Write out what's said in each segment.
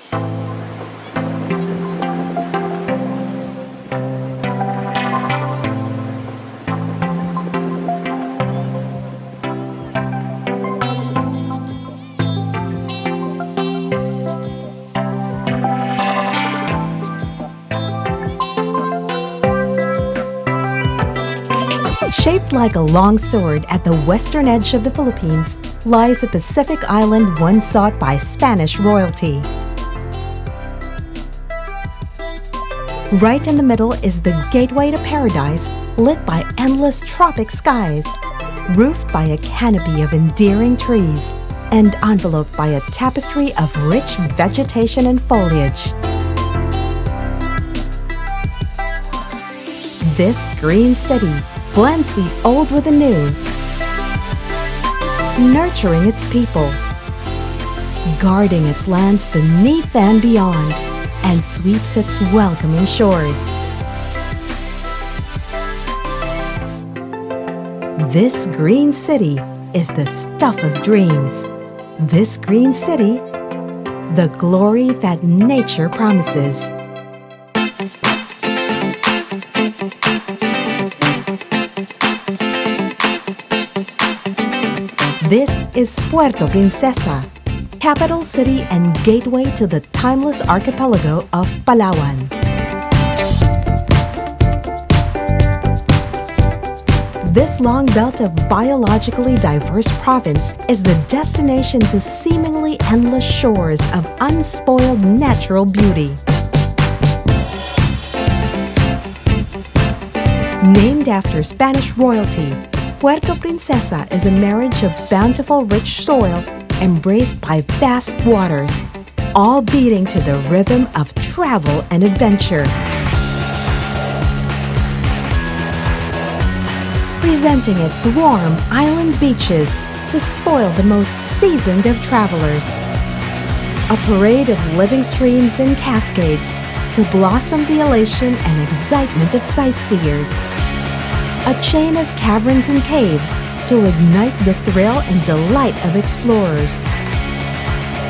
Shaped like a long sword at the western edge of the Philippines lies a Pacific island once sought by Spanish royalty. Right in the middle is the gateway to paradise, lit by endless tropic skies, roofed by a canopy of endearing trees, and enveloped by a tapestry of rich vegetation and foliage. This green city blends the old with the new, nurturing its people, guarding its lands beneath and beyond, and sweeps its welcoming shores. This green city is the stuff of dreams. This green city, the glory that nature promises. This is Puerto Princesa, capital city and gateway to the timeless archipelago of Palawan. This long belt of biologically diverse province is the destination to seemingly endless shores of unspoiled natural beauty. Named after Spanish royalty, Puerto Princesa is a marriage of bountiful rich soil embraced by vast waters, all beating to the rhythm of travel and adventure. Presenting its warm island beaches to spoil the most seasoned of travelers. A parade of living streams and cascades to blossom the elation and excitement of sightseers. A chain of caverns and caves to ignite the thrill and delight of explorers.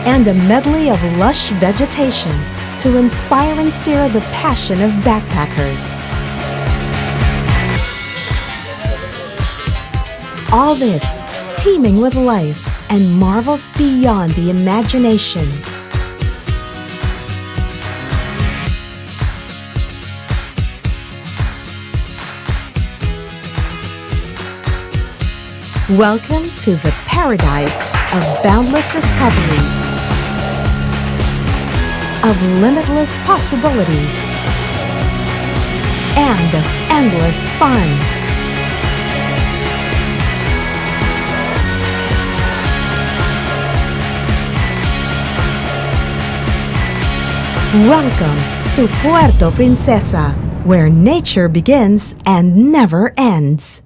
And a medley of lush vegetation to inspire and stir the passion of backpackers. All this teeming with life and marvels beyond the imagination. Welcome to the paradise of boundless discoveries, of limitless possibilities, and of endless fun. Welcome to Puerto Princesa, where nature begins and never ends.